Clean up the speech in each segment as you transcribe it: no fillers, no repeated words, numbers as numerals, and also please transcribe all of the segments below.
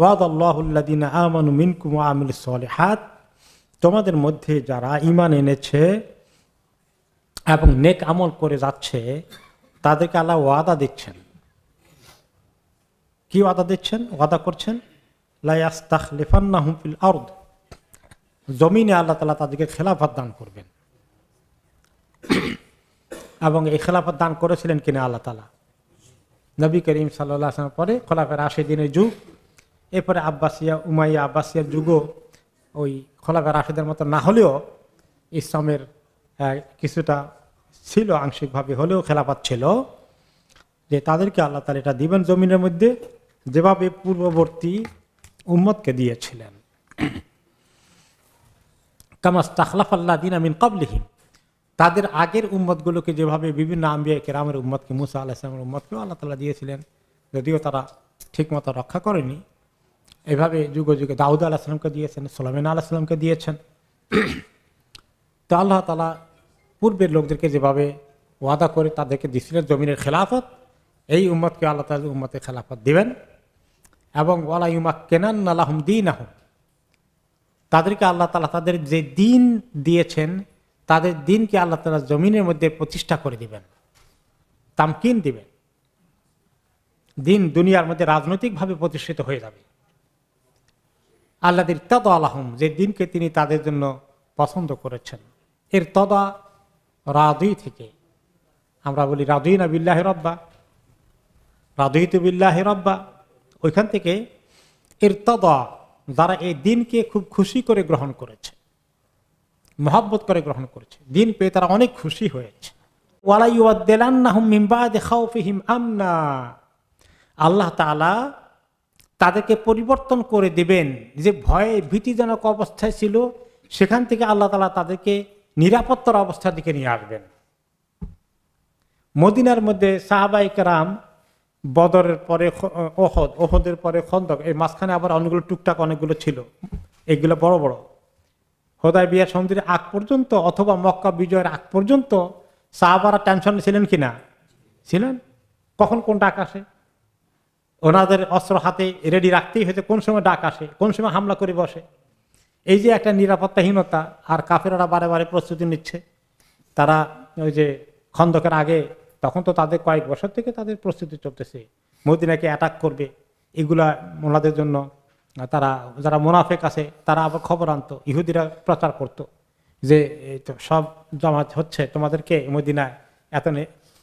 ওয়াদাল্লাহুল্লাযীনা আমানু মিনকুম ওয়া আমিলুস সলিহাত, তোমাদের মধ্যে যারা ঈমান এনেছে এবং নেক আমল করে যাচ্ছে তাদেরকে আল্লাহ ওয়াদা দিচ্ছেন। কি ওয়াদা দিচ্ছেন? ওয়াদা করছেন লা ইস্তাখলিফান্নাহুম ফিল আরদ, জমিনে আল্লাহ তাআলা তাদেরকে খেলাফত দান করবেন। এবং এই খেলাফত দান করেছিলেন কিনা আল্লাহ তাআলা? নবী করিম সাল্লাল্লাহু আলাইহি ওয়াসাল্লাম পরে খোলাফায়ে রাশিদিনের যুগ, এরপরে আব্বাসিয়া উমাইয়া আব্বাসিয়ার যুগও ওই খোলাফায়ে রাশিদের মতো না হলেও ইসলামের কিছুটা ছিল, আংশিকভাবে হলেও খেলাফত ছিল, যে তাদেরকে আল্লাহ তাআলা এটা দিবেন জমিনের মধ্যে যেভাবে পূর্ববর্তী উম্মতকে দিয়েছিলেন। কামা ইস্তাখলাফাল্লাযীনা মিন ক্বাবলিহিম, তাদের আগের উম্মতগুলোকে যেভাবে বিভিন্ন আম্বিয়া কেরামের উম্মতকে, মুসা আলাইহিস সালামের উম্মতকেও আল্লাহ তাআলা দিয়েছিলেন, যদিও তারা ঠিকমতো রক্ষা করেনি, এভাবে যুগে যুগে দাউদ আলাইহিস সালামকে দিয়েছেন, সুলাইমান আলাইহিস সালামকে দিয়েছেন। তো আল্লাহ তাআলা পূর্বের লোকদেরকে যেভাবে ওয়াদা করে তাদেরকে দিয়েছিলেন জমিনের খেলাফত, এই উম্মতকে আল্লাহ তাআলা উম্মতে খেলাফত দিবেন। এবং ওয়ালা ইউমাক্কিনান্না লাহুম দীনাহুম, তাদেরকে আল্লাহ তাআলা তাদের যে দিন দিয়েছেন তাদের দিনকে আল্লাহ তাআলা জমিনের মধ্যে প্রতিষ্ঠা করে দিবেন, তামকিন দিবেন। দিন দুনিয়ার মধ্যে রাজনৈতিকভাবে প্রতিষ্ঠিত হয়ে যাবে। আল্লাযী ইরতাদা লাহুম, যে দিনকে তিনি তাদের জন্য পছন্দ করেছেন। এর তদা রাদি থেকে আমরা বলি রাদিনা বিল্লাহি রাব্বা, রাদিতু বিল্লাহি রাব্বা, ওইখান থেকে ইরতাদা, যারা এই দিনকে খুব খুশি করে গ্রহণ করেছে, মহব্বত করে গ্রহণ করেছে, দিন পেয়ে তারা অনেক খুশি হয়েছে। ওয়ালা ইউবাদদিলান্নাহুম মিন বাদি খাউফিহিম আমনা, আল্লাহ তাআলা তাদেরকে পরিবর্তন করে দিবেন, যে ভয়ে ভীতিজনক অবস্থায় ছিল সেখান থেকে আল্লাহ তাআলা তাদেরকে নিরাপত্তার অবস্থার দিকে নিয়ে আসবেন। মদিনার মধ্যে সাহাবায়ে কেরাম বদরের পরে ওহদের পরে খন্দক, এই মাঝখানে আবার অনেকগুলো টুকটাক অনেকগুলো ছিল, এগুলো বড় বড়। হুদায়বিয়া সন্ধির আগ পর্যন্ত অথবা মক্কা বিজয়ের আগ পর্যন্ত সাহাবারা টেনশনে ছিলেন কিনা? ছিলেন। কখন কোন ডাক আসে, ওনাদের অস্ত্র হাতে রেডি রাখতেই হয়েছে, কোন সময় ডাক আসে, কোন সময় হামলা করে বসে। এই যে একটা নিরাপত্তাহীনতা, আর কাফেররা বারে বারে প্রস্তুতি নিচ্ছে। তারা ওই যে খন্দকের আগে, তখন তো তাদের কয়েক বছর থেকে তাদের প্রস্তুতি চলতেছে, মদিনাকে অ্যাটাক করবে, এগুলা ওনাদের জন্য। তারা যারা মুনাফিক আছে তারা আবার খবর আনতো, ইহুদিরা প্রচার করত যে সব জামাত হচ্ছে, তোমাদেরকে মদিনায় এত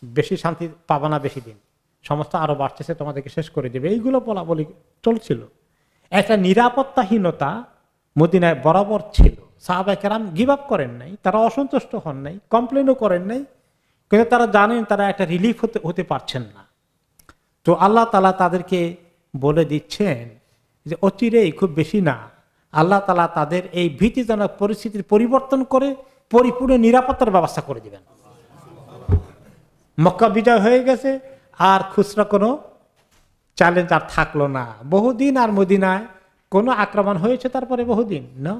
বেশি শান্তি পাবা না বেশি দিন, সমস্ত আরো বাড়তেছে, তোমাদেরকে শেষ করে দেবে, এইগুলো বলা বলি চলছিল। একটা নিরাপত্তাহীনতা মদিনায় বরাবর ছিল। সাহাবায়ে কেরাম গিভ আপ করেন নাই, তারা অসন্তুষ্ট হন নাই, কমপ্লেনও করেন নাই, কিন্তু তারা জানেন তারা একটা রিলিফ হতে পারছেন না। তো আল্লাহ তাআলা তাদেরকে বলে দিচ্ছেন যে অচিরেই, খুব বেশি না, আল্লাহ তাআলা তাদের এই ভীতিজনক পরিস্থিতির পরিবর্তন করে পরিপূর্ণ নিরাপত্তার ব্যবস্থা করে দিবেন। মক্কা বিজয় হয়ে গেছে, আর খুচরা কোনো চ্যালেঞ্জ আর থাকলো না। বহুদিন আর মদিনায় কোনো আক্রমণ হয়েছে, তারপরে বহুদিন না,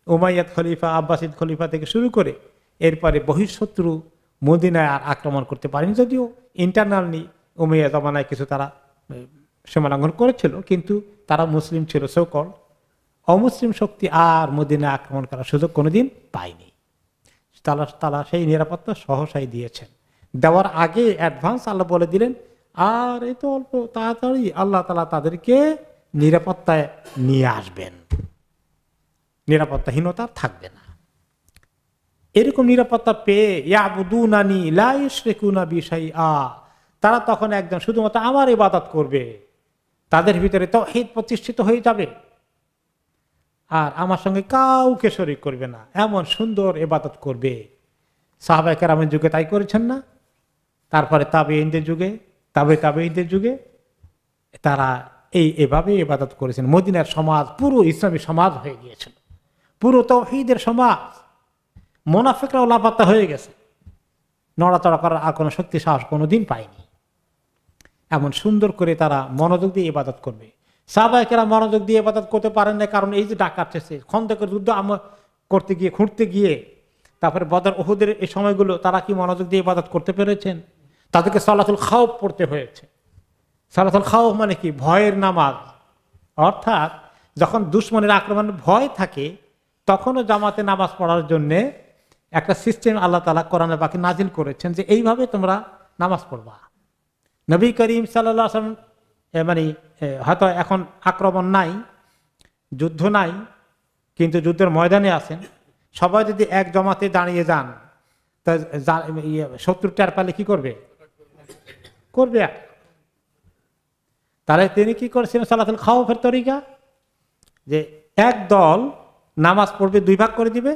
উমাইয়াদ খলিফা, আব্বাসিদ খলিফা থেকে শুরু করে এরপরে বহিঃশত্রু মদিনায় আর আক্রমণ করতে পারেনি। যদিও ইন্টারনালি উমাইয়া জমানায় কিছু তারা সীমালঙ্ঘন করেছিল, কিন্তু তারা মুসলিম ছিল, সকল অমুসলিম শক্তি আর মদিনায় আক্রমণ করার সুযোগ কোনোদিন পায়নি। তারা সেই নিরাপত্তা সহসাই দিয়েছেন। দেওয়ার আগে অ্যাডভান্স আল্লাহ বলে দিলেন, আর এই তো অল্প তাড়াতাড়ি আল্লাহ তাআলা তাদেরকে নিরাপত্তায় নিয়ে আসবেন, নিরাপত্তাহীনতা থাকবে না। এরকম নিরাপত্তা পেয়ে ইয়াবুদুনানি লা ইউশরিকুনা বি শাইআ, তারা তখন একদম শুধুমাত্র আমার ইবাদত করবে, তাদের ভিতরে তাওহীদ প্রতিষ্ঠিত হয়ে যাবে, আর আমার সঙ্গে কাউকে শরীক করবে না, এমন সুন্দর ইবাদত করবে। সাহাবায়ে কেরামের যুগে তাই করেছেন না? তারপরে তাবেঈনদের যুগে, তাবেঈনদের যুগে তারা এভাবে ইবাদত করেছেন। মদিনার সমাজ পুরো ইসলামী সমাজ হয়ে গিয়েছিল, পুরো তাওহীদের সমাজ। মুনাফিকরাও লাপাত্তা হয়ে গেছে, নড়াচড়া করার আর কোনো শক্তি সাহস কোনোদিন পায়নি। এমন সুন্দর করে তারা মনোযোগ দিয়ে ইবাদত করবে। সাহাবায়ে কেরাম মনোযোগ দিয়ে ইবাদত করতে পারেন না, কারণ এই যে ডাকাচ্ছে, খন্দকের যুদ্ধ করতে গিয়ে, খুঁড়তে গিয়ে, তারপরে বদর উহুদের এই সময়গুলো তারা কি মনোযোগ দিয়ে ইবাদত করতে পেরেছেন? তাদেরকে সালাতুল খাউফ পড়তে হয়েছে। সালাতুল খাউফ মানে কি? ভয়ের নামাজ। অর্থাৎ যখন দুশ্মনের আক্রমণ ভয় থাকে তখনও জামাতে নামাজ পড়ার জন্য একটা সিস্টেম আল্লাহ তাআলা কোরআনে পাকে নাজিল করেছেন যে এইভাবে তোমরা নামাজ পড়বা। নবী করিম সাল্লাল্লাহু আলাইহি ওয়াসাল্লাম মানে হয়তো এখন আক্রমণ নাই, যুদ্ধ নাই, কিন্তু যুদ্ধের ময়দানে আছেন, সবাই যদি এক জমাতে দাঁড়িয়ে যান তা শত্রু টের পালে কি করবে? তাহলে তিনি কি করেছিলেন সালাতুল খাউফের তরিকা, যে এক দল নামাজ পড়বে, দুই ভাগ করে দিবে।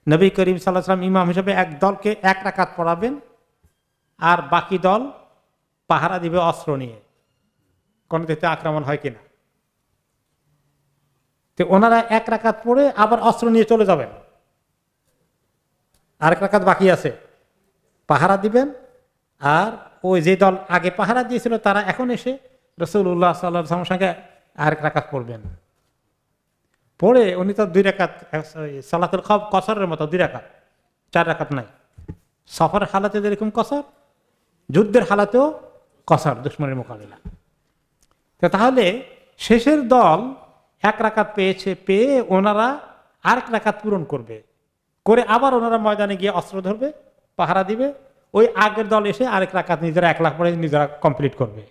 নবী করিম সাল্লাল্লাহু আলাইহি ওয়াসাল্লাম ইমাম হিসেবে এক দলকে এক রাকাত পড়াবেন, আর বাকি দল পাহারা দিবে অস্ত্র নিয়ে, কোন দিকে আক্রমণ হয় কিনা। তো ওনারা এক রাকাত পড়ে আবার অস্ত্র নিয়ে চলে যাবেন, আরেক রাকাত বাকি আছে, পাহারা দিবেন। আর ওই যে দল আগে পাহারা দিয়েছিল তারা এখন এসে রাসূলুল্লাহ সাল্লাল্লাহু আলাইহি ওয়াসাল্লামের সঙ্গে আরেক রাকাত পড়বেন। পড়ে উনি তো দুই রাকাত, সালাতুল খাউফ কসরের মতো দুই রাকাত, চার রাকাত নাই। সফরের হালাতে যেরকম কসর, যুদ্ধের হালাতেও কসর, দুশমনের মোকাবিলা। তাহলে শেষের দল এক রাকাত পেয়েছে, পেয়ে ওনারা আরেক রাকাত পূরণ করবে, করে আবার ওনারা ময়দানে গিয়ে অস্ত্র ধরবে, পাহারা দিবে। ওই আগের দল এসে আরেক রাকাত নিজেরা এক লাখ পরে নিজেরা কমপ্লিট করবে।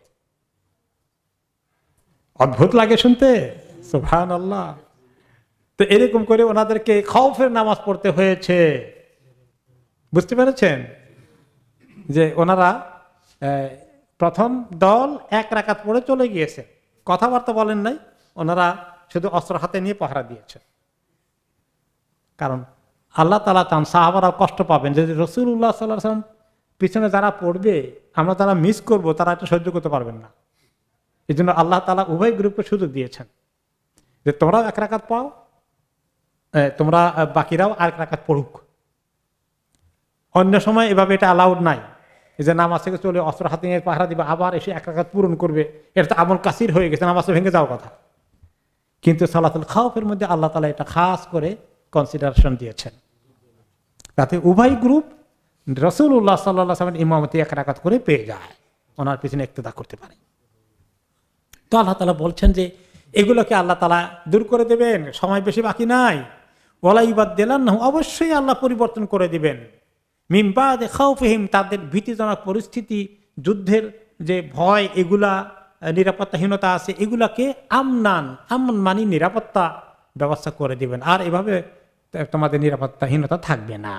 অদ্ভুত লাগে শুনতে, সুবহানাল্লাহ। তো এরকম করে ওনাদেরকে খাউফের নামাজ পড়তে হয়েছে, বুঝতে পেরেছেন? যে ওনারা প্রথম দল এক রাকাত পড়ে চলে গিয়েছে, কথাবার্তা বলেন নাই, ওনারা শুধু অস্ত্র হাতে নিয়ে পাহারা দিয়েছে। কারণ আল্লাহ তাআলা চান সাহাবারা কষ্ট পাবেন, যে রাসূলুল্লাহ সাল্লাল্লাহু আলাইহি ওয়াসাল্লাম পিছনে যারা পড়বে, আমরা যারা মিস করব, তারা এটা সহ্য করতে পারবেন না। এই জন্য আল্লাহ তাআলা উভয় গ্রুপকে সুযোগ দিয়েছেন যে তোমরাও এক রাকাত পাও, তোমরা বাকিরাও আরেক রাকাত পড়ুক। অন্য সময় এভাবে এটা অ্যালাউড নাই, এই যে নামাজ থেকে চলে অস্ত্র হাতে নিয়ে পাহারা দিবে, আবার এসে এক রাকাত পূরণ করবে, এটা তো আমল কাসির হয়ে গেছে, নামাজ ভেঙে যাওয়ার কথা। কিন্তু সালাতুল খাউফের মধ্যে আল্লাহ তাআলা এটা খাস করে কনসিডারেশন দিয়েছেন, যাতে উভয় গ্রুপ রাসূলুল্লাহ সাল্লাল্লাহু আলাইহি ওয়াসাল্লামের ইমামতি এক রাকাত করে পেয়ে যায়, ওনার পিছনে ইক্তেদা করতে পারে। তো আল্লাহ তাআলা বলছেন যে এগুলোকে আল্লাহ তাআলা দূর করে দেবেন, সময় বেশি বাকি নাই। ওয়ালা ইউবাদদিলান্নাহু, অবশ্যই আল্লাহ পরিবর্তন করে দিবেন, মিন বাদি খাউফিহিম, তাদের ভীতিজনক পরিস্থিতি, যুদ্ধের যে ভয়, এগুলা নিরাপত্তাহীনতা আছে, এগুলাকে আমনান, আমন মানি নিরাপত্তা ব্যবস্থা করে দিবেন, আর এভাবে তোমাদের নিরাপত্তাহীনতা থাকবে না।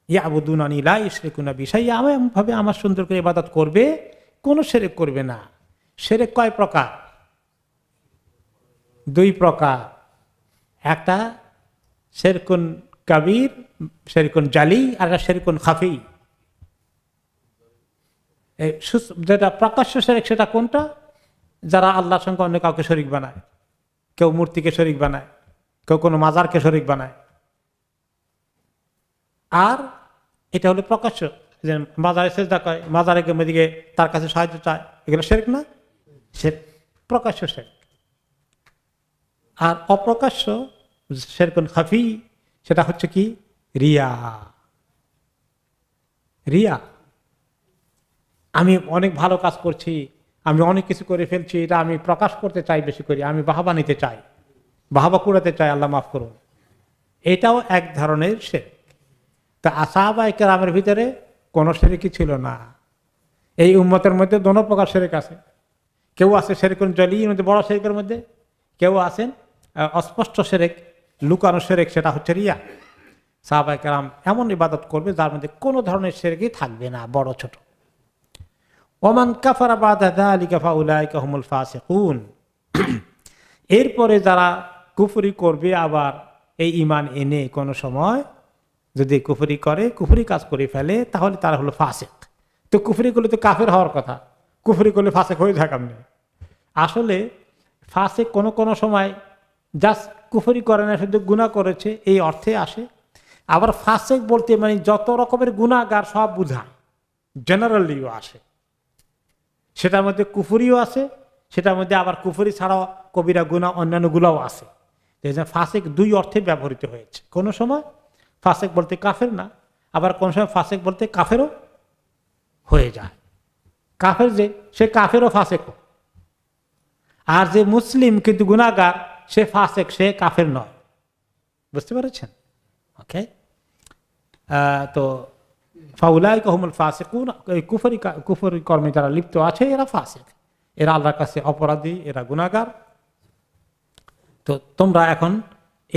ইয়াবুদুনানি লা ইউশরিকুনা বি শাইআ, এমনভাবে আমার সুন্দর করে ইবাদত করবে, কোনো শিরক করবে না। শিরক কয় প্রকার? দুই প্রকার, একটা শিরকুন কাবীর, শিরকুন জালি, আর একটা শিরকুন খাফি। যেটা প্রকাশ্য শিরক সেটা কোনটা? যারা আল্লাহর সঙ্গে অন্য কাউকে শরীক বানায়, কেউ মূর্তিকে শরীক বানায়, কেউ কোনো মাজারকে শরীক বানায়। আর এটা হলো প্রকাশ্য, যে মাজারে সেজদা করে, মাজারে দিকে তার কাছে সাহায্য চায়, এগুলো শিরক না? সে প্রকাশ্য শিরক। আর অপ্রকাশ্য শিরকুন খাফি, সেটা হচ্ছে কি? রিয়া। রিয়া, আমি অনেক ভালো কাজ করছি, আমি অনেক কিছু করে ফেলছি, এটা আমি প্রকাশ করতে চাই, বেশি করি, আমি বাহবা নিতে চাই, বাহবা কুড়াতে চাই, আল্লাহ মাফ করুন। এটাও এক ধরনের শিরক। তা সাহাবায়ে কেরামের ভিতরে কোনো শিরকই ছিল না। এই উম্মতের মধ্যে দোনো প্রকার শিরক আছে। কেউ আছে শিরকুন জালি, মধ্যে বড় শিরকের মধ্যে, কেউ আছেন অস্পষ্ট শিরক, লুকানো শিরক, সেটা হচ্ছে রিয়া। সাহাবায়ে কেরাম এমন ইবাদত করবে যার মধ্যে কোনো ধরনের শিরকই থাকবে না, বড় ছোট। ওমান কাফারা বাদা যালিকা ফাউলাইকা হুমুল ফাসিকুন, এরপরে যারা কুফরি করবে, আবার এই ঈমান এনে কোনো সময় যদি কুফরি করে, কুফরি কাজ করে ফেলে, তাহলে তারা হলো ফাসিক। তো কুফরি করলে তো কাফের হওয়ার কথা, কুফরি করলে ফাসিক হয়ে থাকার নেই। আসলে ফাসিক কোনো সময় জাস্ট কুফরি করে না, শুধু গুনাহ করেছে এই অর্থে আসে। আবার ফাসিক বলতে মানে যত রকমের গুনাহগার সব বুঝায়, জেনারেলিও আসে। সেটার মধ্যে কুফরিও আছে, সেটার মধ্যে আবার কুফরি ছাড়াও কবিরা গুনাহ অন্যান্য গুলাও আছে। ফাসিক দুই অর্থে ব্যবহৃত হয়েছে। কোনো সময় ফাসিক বলতে কাফের না, আবার কোন সময় ফাসিক বলতে কাফেরও হয়ে যায়। কাফের যে, সে কাফেরও ফাসিকও। আর যে মুসলিম কিন্তু গুনাহগার সে ফাসেক, সে কাফের নয়। বুঝতে পেরেছেন? ওকে, তো ফাউলাইকা হুমুল ফাসিকুন, এই কুফরি কর্মে যারা লিপ্ত আছে এরা ফাসিক, এরা আল্লাহর কাছে অপরাধী, এরা গুনাহগার। তো তোমরা এখন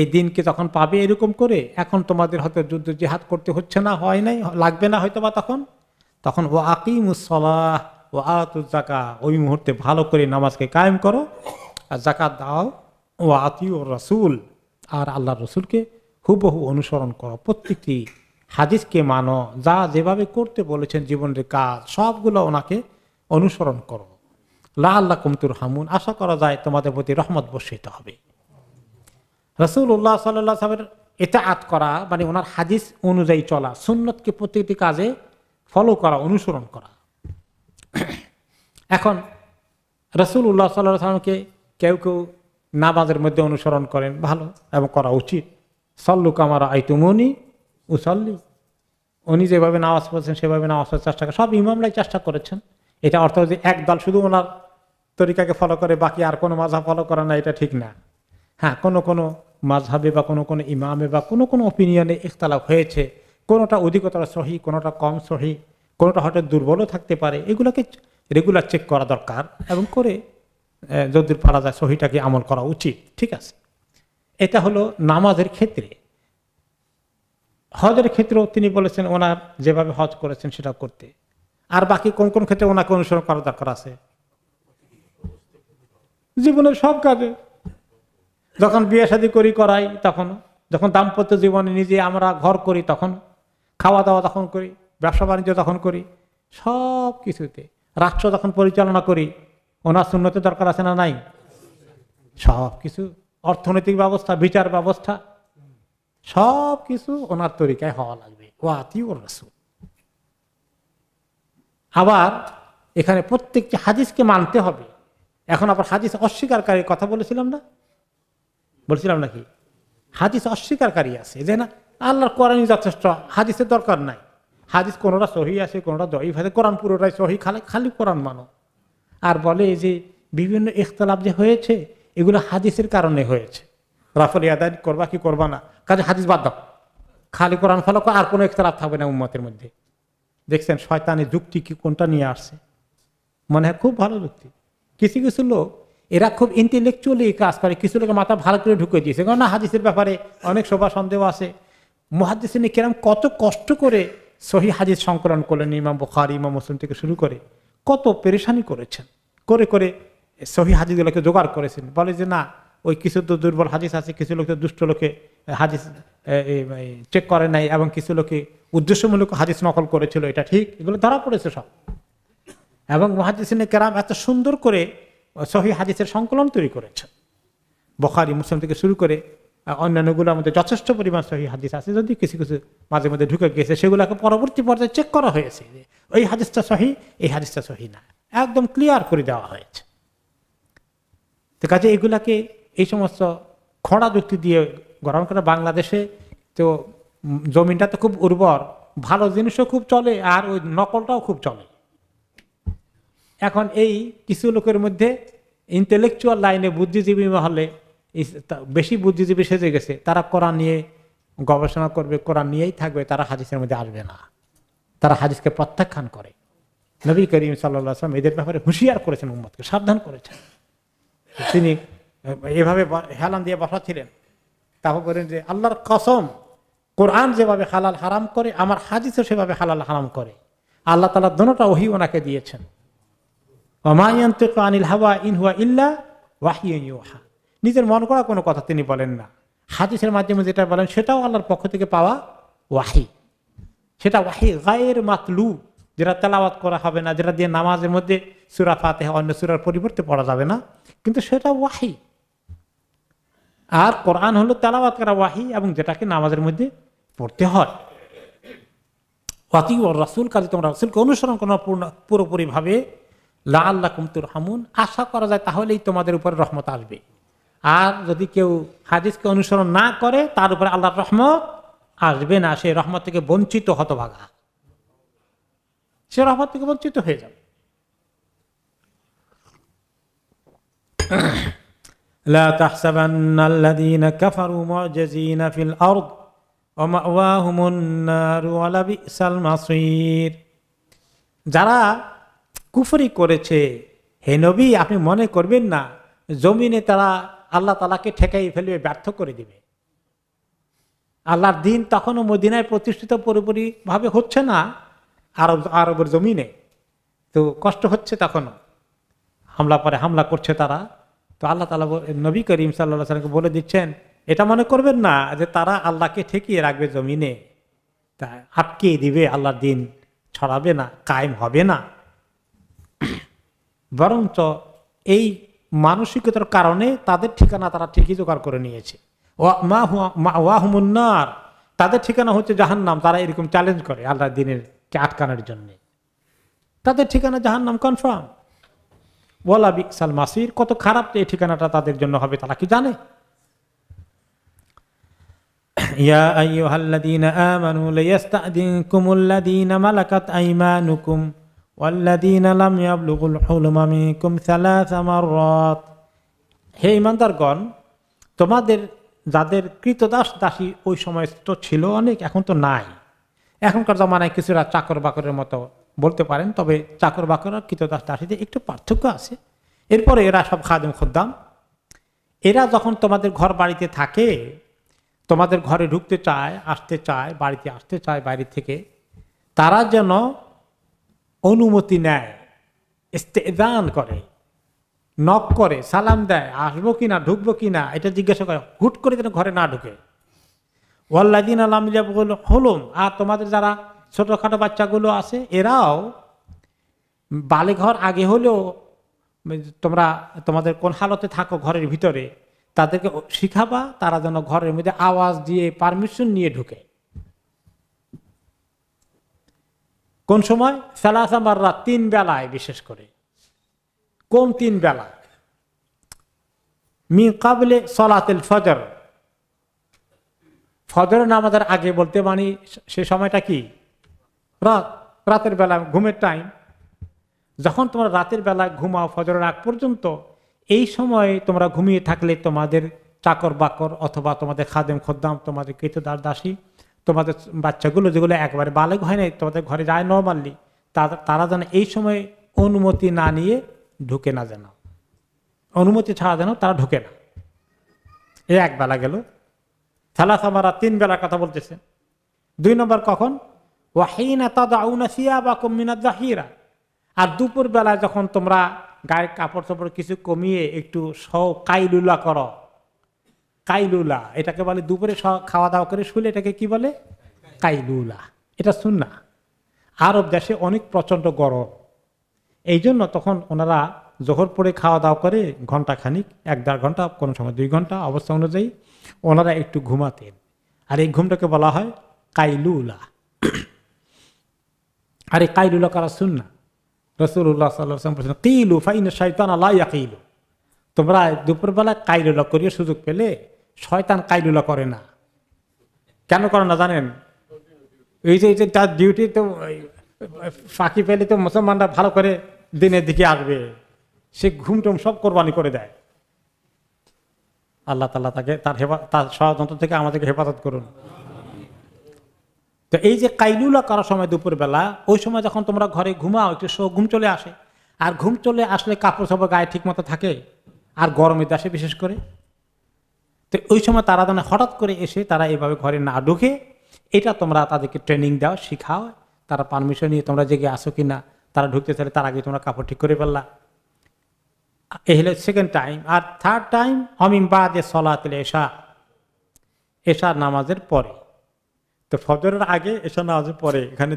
এই দিনকে যখন পাবে এরকম করে, এখন তোমাদের হয়তো যুদ্ধ জিহাদ করতে হচ্ছে না, হয় নাই, লাগবে না হয়তো বা, তখন ও আকিমুস সালাহ ও আতুজ যাকাত, ওই মুহূর্তে ভালো করে নামাজকে কায়েম করো আর যাকাত দাও, ও আতিউ রাসূল, আর আল্লাহর রাসূলকে হুবহু অনুসরণ করো, প্রত্যেকটি হাদিসকে মানো, যা যেভাবে করতে বলেছেন জীবনের কাজ সবগুলো ওনাকে অনুসরণ করো। লাআল্লাকুম তুরহামুন, আশা করা যায় তোমাদের প্রতি রহমত বর্ষিত হবে। রাসূলুল্লাহ সাল্লাল্লাহু আলাইহি ওয়াসাল্লামের ইতাআত করা মানে ওনার হাদিস অনুযায়ী চলা, সুন্নতকে প্রত্যেকটি কাজে ফলো করা, অনুসরণ করা। এখন রাসূলুল্লাহ সাল্লাল্লাহু আলাইহি ওয়াসাল্লামকে কেউ কেউ নামাজের মধ্যে অনুসরণ করেন, ভালো এবং করা উচিত। সাল্লু কামা রাআইতুমুনি উসাল্লি, উনি যেভাবে নামাজ পড়ছেন সেভাবে নামাজ পড়ার চেষ্টা করে, সব ইমামরাই চেষ্টা করেছেন। এটা অর্থ যে একদল শুধু ওনার তরিকাকে ফলো করে, বাকি আর কোনো মাযহাব ফলো করে না, এটা ঠিক না। হ্যাঁ, কোনো মাযহাবে বা কোনো ইমামে বা কোনো অপিনিয়নে ইখতিলাফ হয়েছে, কোনোটা অধিকতর সহি, কোনোটা কম সহি, কোনোটা হয়তো দুর্বলও থাকতে পারে, এগুলোকে রেগুলার চেক করা দরকার এবং করে যদি পারা যায় সহিটাকে আমল করা উচিত। ঠিক আছে, এটা হলো নামাজের ক্ষেত্রে। হজের ক্ষেত্রেও তিনি বলেছেন ওনার যেভাবে হজ করেছেন সেটা করতে। আর বাকি কোন কোন ক্ষেত্রে ওনাকে অনুসরণ করা দরকার আছে? জীবনের সব কাজে, যখন বিয়ে শাদী করাই তখন, যখন দাম্পত্য জীবনে নিজে আমরা ঘর করি তখন, খাওয়া দাওয়া তখন করি, ব্যবসা বাণিজ্য তখন করি, সব কিছুতে, রাষ্ট্র যখন পরিচালনা করি ওনার সুন্নতের দরকার আছে না নাই? সব কিছু, অর্থনৈতিক ব্যবস্থা, বিচার ব্যবস্থা, সব কিছু ওনার তরিকায় হওয়া লাগবে। ওয়াতিউর রাসূল। আবার এখানে প্রত্যেকটি হাদিসকে মানতে হবে। এখন আবার হাদিস অস্বীকারীর কথা বলেছিলাম নাকি? হাদিস অস্বীকারী আছে যে না আল্লাহর কোরআনই যথেষ্ট, হাদিসের দরকার নাই। হাদিস কোনোটা সহি আছে, কোনোটা দঈফ আছে, কোরআন পুরোটাই সহি, খালি কোরআন মানো। আর বলে যে বিভিন্ন ইখতিলাফ যে হয়েছে এগুলো হাদিসের কারণে হয়েছে, রাফল ইয়াদাইন করবা কি করবা না, কাজে হাদিস বাদ দাও, খালি কোরআন ফলো করো, আর কোনো ইখতিলাফ থাকবে না উম্মতের মধ্যে। দেখছেন শয়তানের যুক্তি কি কোনটা নিয়ে আসছে, মনে হয় খুব ভালো যুক্তি। কিছু কিছু লোক এরা খুব ইন্টেলেকচুয়ালি কাজ করে, কিছু লোকের মাথা ভালো করে ঢুকে দিয়েছে, কারণ না হাদিসের ব্যাপারে অনেক শোভা সন্দেহ আছে। মুহাদ্দিসিন কিরাম কত কষ্ট করে সহিহ হাদিস সংকলন করলেন, ইমাম বুখারী, ইমাম মুসলিম থেকে শুরু করে কত পেরেশানি করেছেন, করে সহিহ হাদিসগুলোকে জোগাড় করেছেন। বলে যে না ওই কিছু তো দুর্বল হাদিস আছে, কিছু লোক দুষ্ট লোকে হাদিস চেক করে নাই, এবং কিছু লোকে উদ্দেশ্যমূলক হাদিস নকল করেছিল, এটা ঠিক, এগুলো ধরা পড়েছে সব। এবং মুহাদ্দিসিন কেরাম এত সুন্দর করে সহিহ হাদিসের সংকলন তৈরি করেছেন, বুখারী মুসলিম থেকে শুরু করে অন্যান্যগুলোর মধ্যে যথেষ্ট পরিমাণ সহিহ হাদিস আছে, যদি কিছু কিছু মাঝে মধ্যে ঢুকে গিয়েছে, সেগুলোকে পরবর্তী পর্যায়ে চেক করা হয়েছে, ওই হাদিসটা সহিহ, এই হাদিসটা সহিহ না, একদম ক্লিয়ার করে দেওয়া হয়েছে। তো কাজে এগুলাকে এই সমস্ত খড়া যুক্তি দিয়ে গ্রহণ করে, বাংলাদেশে তো জমিনটা তো খুব উর্বর, ভালো জিনিসও খুব চলে, আর ওই নকলটাও খুব চলে। এখন এই কিছু লোকের মধ্যে ইন্টেলেকচুয়াল লাইনে বুদ্ধিজীবী মহলে বেশি বুদ্ধিজীবী সেজে গেছে, তারা কোরআন নিয়ে গবেষণা করবে, কোরআন নিয়েই থাকবে, তারা হাদিসের মধ্যে আসবে না, তারা হাদিসকে প্রত্যাখ্যান করে। নবী করিম সাল্লাল্লাহু আলাইহি ওয়াসাল্লাম এদের ব্যাপারে হুঁশিয়ার করেছেন, উম্মতকে সাবধান করেছেন। তিনি এভাবে হেলান দিয়ে বসাচ্ছিলেন, তারপর বলেন যে আল্লাহর কসম, কোরআন যেভাবে হালাল হারাম করে আমার হাদিসও সেভাবে হালাল হারাম করে। আল্লাহ তাআলা দুটোটা ওহী ওনাকে দিয়েছেন। ওমা ইয়ানতিকু আনিল হাওয়া ইন হুয়া ইল্লা ওয়াহয়ুন ইউহা, নিজের মন করা কোনো কথা তিনি বলেন না। হাদিসের মাধ্যমে যেটা বলেন সেটাও আল্লাহর পক্ষ থেকে পাওয়া ওয়াহী, সেটা ওয়াহী গায়র মাতলু, যেটা তেলাওয়াত করা হবে না, যেটা দিয়ে নামাজের মধ্যে সূরা ফাতিহা অন্য সূরার পরিবর্তে পড়া যাবে না, কিন্তু সেটা ওয়াহী। আর কোরআন হলো তেলাওয়াত করা ওয়াহী, এবং যেটাকে নামাজের মধ্যে পড়তে হয়। ওয়াতিউর রাসূল, কাজে তোমরা রাসূলকে অনুসরণ করো পুরোপুরি ভাবে। লাআল্লাকুম তুরহামুন, আশা করা যায় তাহলেই তোমাদের উপর রহমত আসবে। আর যদি কেউ হাদিসকে অনুসরণ না করে তার উপরে আল্লাহর রহমত আসবে না, সে রহমত থেকে বঞ্চিত হতভাগা, সে রহমত থেকে বঞ্চিত হয়ে যাবে। লা তাহসাবান্নাল্লাযীনা কাফারু মু'জিজিনা ফিল আরদ ওয়া মাওয়াহুমুন নার ওয়া লাবিসাল মাসীর। যারা কুফরি করেছে, হে নবী আপনি মনে করবেন না জমিনে তারা আল্লাহ তাআলাকে ঠেকাই ফেলবে, ব্যর্থ করে দিবে। আল্লাহর দিন তখনও মদিনায় প্রতিষ্ঠিত পুরোপুরি ভাবে হচ্ছে না, আরবের জমিনে তো কষ্ট হচ্ছে, তখনও হামলা করছে তারা। তো আল্লাহ তাআলা নবী করিম সাল্লাল্লাহু আলাইহি ওয়াসাল্লামকে বলে দিচ্ছেন, এটা মনে করবেন না যে তারা আল্লাহকে ঠেকিয়ে রাখবে জমিনে, তা আটকিয়ে দিবে, আল্লাহর দিন ছড়াবে না, কায়েম হবে না। বরঞ্চ এই মানসিকতার কারণে তাদের ঠিকানা তারা ঠিকই জোগাড় করে নিয়েছে। মাওয়াহুমুন নার, তাদের ঠিকানা হচ্ছে জাহান্নাম। তারা এরকম চ্যালেঞ্জ করে আল্লাহর দিনের কে আটকানোর জন্য, তাদের ঠিকানা জাহান্নাম কনফার্ম। ওয়ালা বিসাল মাসির, কত খারাপ এই ঠিকানাটা তাদের জন্য হবে তারা কি জানে? ইয়া আইয়ুহাল্লাযীনা আমানু লিয়াস্তা'যিনকুমুল্লাযীনা মালাকাত আইমানুকুম ওয়াল্লাযীনা লাম ইয়াবলুগুল হুলুমা মিনকুম সালাসা মাররাত। হে ঈমানদারগণ, তোমাদের যাদের কৃতদাস দাসী ওই সময় তো ছিল অনেক, এখন তো নাই। এখনকার জামানায় কিছুটা চাকর বাকরের মতো বলতে পারেন, তবে চাকর বাকর আর কৃতদাস দাসীতে একটু পার্থক্য আছে। এরপরে এরা সব খাদেম খুদ্দাম। এরা যখন তোমাদের ঘর বাড়িতে থাকে, তোমাদের ঘরে ঢুকতে চায়, আসতে চায়, বাড়িতে আসতে চায় বাইরে থেকে, তারা যেন অনুমতি নেয়, ইস্তেজান করে, নক করে, সালাম দেয়, আসবো কিনা, ঢুকবো কিনা, এটা জিজ্ঞাসা করে, হুট করে যেন ঘরে না ঢুকে। ওয়াল্লাযীনা লাম ইয়াবলুগুল হুলুম, আর তোমাদের যারা ছোটখাটো বাচ্চাগুলো আছে এরাও বালেঘর আগে হলেও তোমরা তোমাদের কোন হালতে থাকো ঘরের ভিতরে, তাদেরকে শিখাবা তারা যেন ঘরের মধ্যে আওয়াজ দিয়ে পারমিশন নিয়ে ঢুকে। কোন সময়? সালাসা মাররাত, 3 বেলায়, বিশেষ করে কোন 3 বেলা? মিন কাবলে সালাতুল ফজর, ফজর নামাজের আগে বলতে মানে সে সময়টা কি? রাতের বেলা, ঘুমের টাইম। যখন তোমরা রাতের বেলায় ঘুমাও ফজরের আগ পর্যন্ত, এই সময় তোমরা ঘুমিয়ে থাকলে তোমাদের চাকর বাকর অথবা তোমাদের খাদেম খদ্দাম, তোমাদের কৃতদাস দাসী, তোমাদের বাচ্চাগুলো যেগুলো একবারে বালেগ হয় নাই, তোমাদের ঘরে যায় নরমালি, তারা যেন এই সময় অনুমতি না নিয়ে ঢুকে না, যেন অনুমতি ছাড়া যেন তারা ঢুকে না। এই 1 বেলা গেল। সালাসা মাররাত, 3 বেলার কথা বলতেছে। 2 নম্বর কখন? ওয়াহিনা তাদাউনা সিয়াবাকুম মিনাজ যাহিরা, আর দুপুর বেলায় যখন তোমরা গায়ের কাপড় চোপড় কিছু কমিয়ে একটু কাইলুলা করো। কাইলুলা এটাকে বলে, দুপুরে খাওয়া দাওয়া করে শুলে এটাকে কি বলে? কাইলুলা। এটা সুন্নাহ। আরব দেশে অনেক প্রচন্ড গরম, এই জন্য তখন ওনারা জোহর পরে খাওয়া দাওয়া করে ঘন্টা খানিক, 1-1.5 ঘন্টা, কোনো সময় 2 ঘন্টা, অবস্থা অনুযায়ী ওনারা একটু ঘুমাতেন। আর এই ঘুমটাকে বলা হয় কাইলুলা। আর এই কাইলুলা করা সুন্নাহ। রাসূলুল্লাহ সাল্লাল্লাহু আলাইহি ওয়াসাল্লাম বলেছেন, কিলু ফাইনা শাইতানা লা ইয়াকিলু, তোমরা দুপুরবেলা কাইলুলা করিয়ে সুযোগ পেলে, শয়তান কাইলুলা করে না। কেন করে না জানেন? এই যে তার ডিউটি তো ফাঁকি পেলে তো মুসলমানরা ভালো করে দিনের দিকে আসবে, সে ঘুমটুম সব কোরবানি করে দেয়। আল্লাহ তাআলা তাকে তার ষড়যন্ত্র থেকে আমাদেরকে হেফাজত করুন। তো এই যে কাইলুলা করার সময় দুপুরবেলা, ওই সময় যখন তোমরা ঘরে ঘুমাও, একটু ঘুম চলে আসে, আর ঘুম চলে আসলে কাপড় চোপড় গায়ে ঠিক মতো থাকে, আর গরমের দেশে বিশেষ করে, তো ওই সময় তারা যেন হঠাৎ করে এসে তারা এইভাবে ঘরে না ঢুকে, এটা তোমরা তাদেরকে ট্রেনিং দাও, শিখাও, তারা পারমিশন নিয়ে তোমরা জেগে আসো কিনা, তারা ঢুকতে চাইলে তার আগে তোমরা কাপড় ঠিক করে ফেললা। এই হলো 2nd টাইম। আর 3rd টাইম অমিন বাদে সলাতুল ইশা, এশার নামাজের পরে। তো ফজরের আগে, এশার নামাজের পরে, এখানে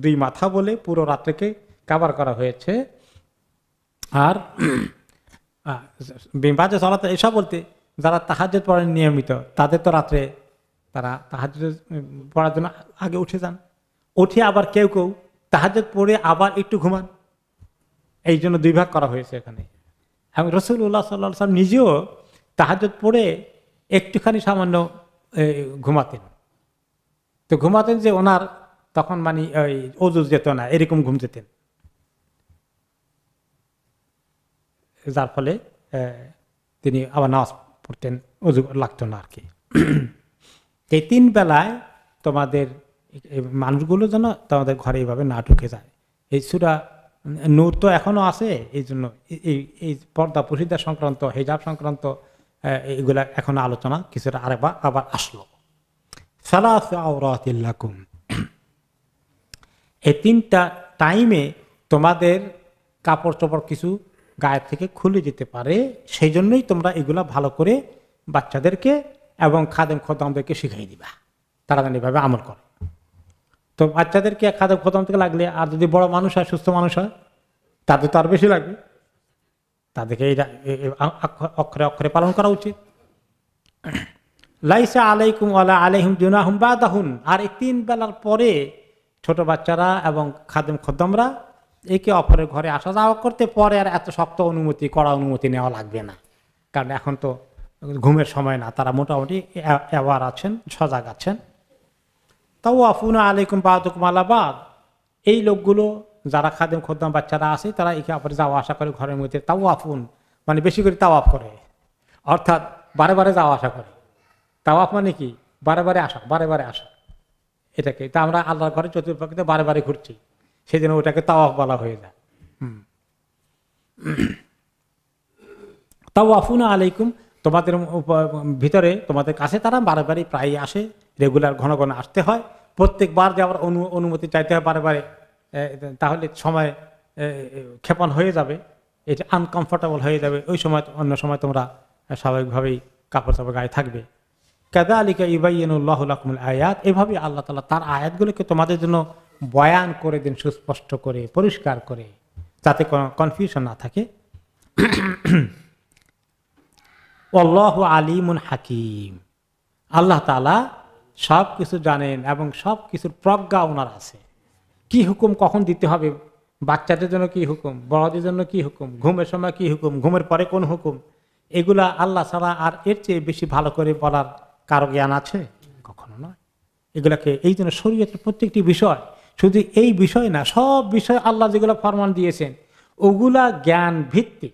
দুই মাথা বলে পুরো রাত্রিকে কভার করা হয়েছে। আর বাদে সলাতুল ইশা বলতে যারা তাহাজ্জুদ পড়েন নিয়মিত, তাদের তো রাত্রে তারা তাহাজ্জুদ পড়ার জন্য আগে উঠে যান, উঠে আবার কেউ কেউ তাহাজ্জুদ পড়ে আবার একটু ঘুমান, এই জন্য 2 ভাগ করা হয়েছে এখানে। এবং রাসূলুল্লাহ সাল্লাল্লাহু আলাইহি ওয়াসাল্লাম নিজেও তাহাজ্জুদ পড়ে একটুখানি সামান্য ঘুমাতেন। তো ঘুমাতেন যে ওনার তখন মানে ওযু যেত না, এরকম ঘুম যেতেন, যার ফলে তিনি আবার নামাজ পড়তেন, অজু লাগতো না আর কি। এই 3 বেলায় তোমাদের মানুষগুলো যেন তোমাদের ঘরে এইভাবে না ঢুকে যায়। এই সূরা নূর তো এখনো আছে, এই জন্য এই পর্দা পর্দা সংক্রান্ত, হিজাব সংক্রান্ত এগুলা এখনো আলোচনা কিছুটা আবার আসলো। সালাসু আওরাতিল লাকুম, এই 3টা টাইমে তোমাদের কাপড় চোপড় কিছু গায়ের থেকে খুলে যেতে পারে, সেই জন্যই তোমরা এগুলা ভালো করে বাচ্চাদেরকে এবং খাদেম খোদামদেরকে শিখাই দিবা, তারা যেন এভাবে আমল করে। তো বাচ্চাদেরকে খাদেম খোদাম থেকে লাগলে, আর যদি বড় মানুষ হয়, সুস্থ মানুষ হয়, তাদের তো আর বেশি লাগবে, তাদেরকে এইটা অক্ষরে অক্ষরে পালন করা উচিত। লাইসা আলাইকুম ওয়ালা আলাইহিম জুনাহুম বাদাহুন, আর এই 3 বেলার পরে ছোট বাচ্চারা এবং খাদেম খোদামরা একে অপরের ঘরে আসা যাওয়া করতে পরে আর এত শক্ত কড়া অনুমতি নেওয়া লাগবে না, কারণ এখন তো ঘুমের সময় না, তারা মোটামুটি অ্যাওয়ার আছেন, সজাগ আছেন। তাও আফুনা আলাইকুম বাদুকুম আলা বাদ, এই লোকগুলো যারা খাদেম খোদাম বাচ্চারা আছে তারা একে অপরে যাওয়া আসা করে ঘরের মধ্যে, তাও আফুন মানে বেশি করে তাওয়াফ করে, অর্থাৎ বারে বারে যাওয়া আসা করে। তাওয়াফ মানে কি? বারে বারে আসা, বারে বারে আসা। এটাকে তা আমরা আল্লাহর ঘরে চতুর্পাকে বারে বারে ঘুরছি, সেই জন্য ওটাকে তাওয়াফ বলা হয়ে যায়। তাওয়াফুনা আলাইকুম, তোমাদের ভিতরে তোমাদের কাছে তারা বারে বারে প্রায় আসে, রেগুলার ঘন ঘন আসতে হয়, প্রত্যেকবার যে আবার অনুমতি চাইতে হয় বারে বারে, তাহলে সময় ক্ষেপণ হয়ে যাবে, এটা আনকমফোর্টেবল হয়ে যাবে। ওই সময় অন্য সময় তোমরা স্বাভাবিকভাবেই কাপড় চাপড় গায়ে থাকবে। কাযালিকা ইউবাইয়িনুল্লাহু লাকুমুল আয়াত, এভাবে আল্লাহ তাআলা তার আয়াতগুলোকে তোমাদের জন্য বয়ান করে দেন, সুস্পষ্ট করে, পরিষ্কার করে, যাতে কোনো কনফিউশন না থাকে। আল্লাহু আলিমুন হাকিম, আল্লাহ তাআলা সব কিছু জানেন এবং সব কিছুর প্রজ্ঞা ওনার আছে। কি হুকুম কখন দিতে হবে, বাচ্চাদের জন্য কি হুকুম, বড়দের জন্য কি হুকুম, ঘুমের সময় কি হুকুম, ঘুমের পরে কোন হুকুম, এগুলা আল্লাহ ছাড়া আর এর চেয়ে বেশি ভালো করে বলার কারো জ্ঞান আছে? কখনো নয়। এগুলাকে এই জন্য শরীয়তের প্রত্যেকটি বিষয়, শুধু এই বিষয় না, সব বিষয় আল্লাহ যেগুলো ফরমান দিয়েছেন ওগুলা জ্ঞান ভিত্তিক,